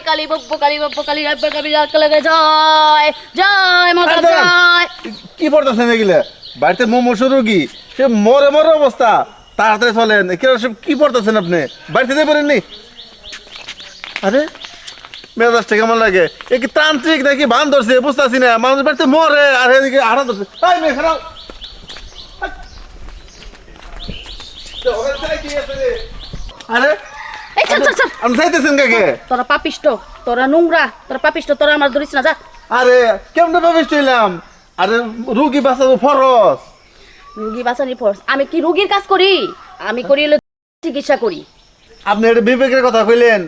কালী বব্ব কালী বব্ব কালী রাব্বা কালী কালী জয় জয় মাতা জয়। কি পড়তেছেন এগুলা? বাড়িতে মুমূর্ষু রোগী, সে মরে মরে অবস্থা, তাড়াতাড়ি চলেন। কি পড়তেছেন আপনি? বাড়িতে যেতে পারেননি? আরে মেজাজটা কেমন লাগে? এ কি তান্ত্রিক নাকি বান ধরছে বুঝতেছি না। মানুষ বাড়িতে মরে আর এদিকে আড়া ধরছে। এই মেয়ে খারাপ, আরে এই চল চল চল, আপনি চাইতেছেন কাকে? তোরা পাপিষ্ট, তোরা নোংরা, তোরা পাপিষ্ট, তোরা আমার ধরিস না, যা। আরে কেমনে পাবিস হইলাম? আরে রুগী বাঁচাবো ফরজ। রুগী বাঁচানি ফোর্স, আমি কি রুগীর কাজ করি? আমি করি হলো চিকিৎসা করি। আপনি এটা বিবেকের কথা কইলেন?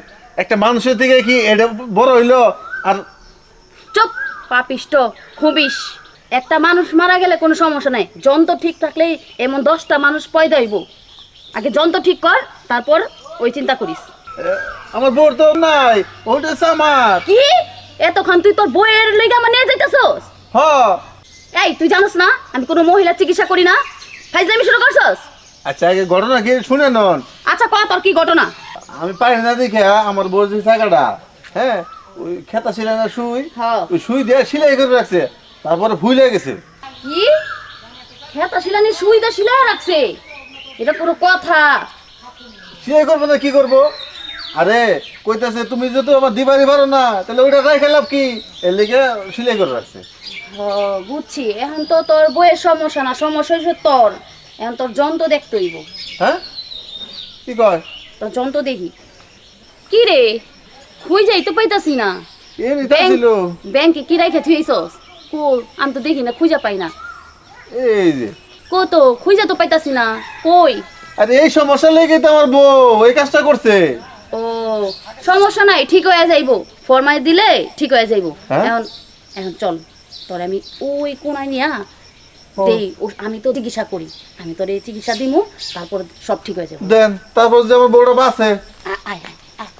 একটা মানুষের থেকে কি এটা বড় হইলো? আর চুপ, পাপিষ্ট খুবিস। একটা মানুষ মারা গেলে কোনো সমস্যা নাই, যন্ত্র ঠিক থাকলেই এমন 10টা মানুষ পয়দা হইব। আগে যন্ত্র ঠিক কর, তারপর ওই চিন্তা করিস। আমার বোর তো নাই, ওটা আমার। কি এতক্ষণ তুই তোর বইয়ের লেগে আমার নিয়ে যাইতেছস? হ, এই তুই জানোস না আমি কোনো মহিলা চিকিৎসা করি না? ফাইজলামি শুরু করছস? আচ্ছা আগে ঘটনা কি শুনে নন। আচ্ছা ক, তোর কি ঘটনা? আমি পারি না দেখে আমার বোর যে টাকাটা, হ্যাঁ, ওই খেতা ছিল না সুই, হ্যাঁ। ওই সুই দিয়ে সিলাই করে রাখছে, তারপরে ভুলে গেছে। কি খেতা শিলানি সুইদা শিলা রাখছে? এটা পুরো কথা? সিলাই করবো না কি করবো? আরে কইতাছে তুমি যদি আমার দিবারই পারো না তাহলে ওইটা রাখে লাভ কি, এর লেগে সিলাই করে রাখছে। বুঝছি, এখন তো তোর বইয়ের সমস্যা না, সমস্যা হয়েছে তোর। এখন তোর যন্ত্র দেখতে হইব। হ্যাঁ, কি কয়? তোর যন্ত্র দেখি। কি রে, খুঁই যাই তো পাইতাছি না। এ নিতে ছিল। ব্যাংকে কি রাইখে থুইছস? কই, আমি তো দেখি না, খুঁজা পাই না। এই যে কত খুঁজা তো পাইতাছি না, কই? আরে এই সমস্যা লেগে তো আমার বউ এই কাজটা করছে। ও সমস্যা নাই, ঠিক হয়ে যাইবো। ফরমাই দিলে ঠিক হয়ে যাইবো। হ্যাঁ? এখন এখন চল, তোর আমি ওই কোনায় নিয়া ও। দেই। আমি তো চিকিৎসা করি, আমি তোর এই চিকিৎসা দিমু, তারপর সব ঠিক হয়ে যাবে। দেন, তারপর যে আমার বউটা বাঁচে। আয় আয় আয়।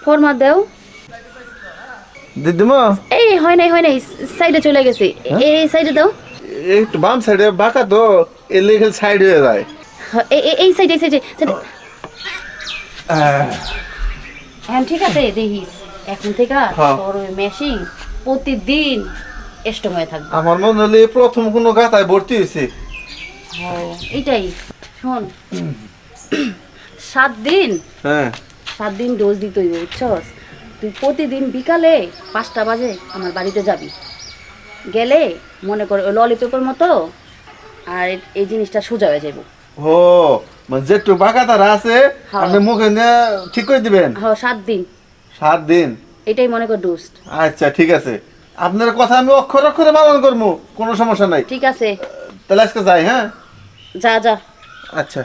ফরমা দেও। দিদিমা এই হয় নাই হয় নাই, সাইডে চলে গেছে। এই সাইডে দাও। একটু বাম সাইডে বাঁকা তো, এর লেগে সাইড হয়ে যায়। এই সাইডে সাইডে সাইডে। এখন ঠিক আছে, দেখিস এখন থেকে হ্যাঁ। তোর ওই মেশিন প্রতিদিন স্ট্রং হয়ে থাকবে। আমার মনে হলে প্রথম কোনো গাথায় ভর্তি হয়েছে। এইটাই শোন, 7 দিন হ্যাঁ 7 দিন ডোজ দিতে হইব, বুঝছস? তুই প্রতিদিন বিকালে 5টা বাজে আমার বাড়িতে যাবি। গেলে মনে কর ওই ললিপপের মতো, আর এই জিনিসটা সোজা হয়ে যাবো। ও মানে যেটু বাঁকা তারা আছে হ্যাঁ। আপনি মুখে নিয়ে ঠিক করে দিবেন। হ্যাঁ 7 দিন, 7 দিন। এটাই মনে কর ডোজ। আচ্ছা ঠিক আছে, আপনার কথা আমি অক্ষর অক্ষরে পালন করবো, কোনো সমস্যা নাই। ঠিক আছে, তাহলে আজকে যাই। হ্যাঁ যা যা। আচ্ছা।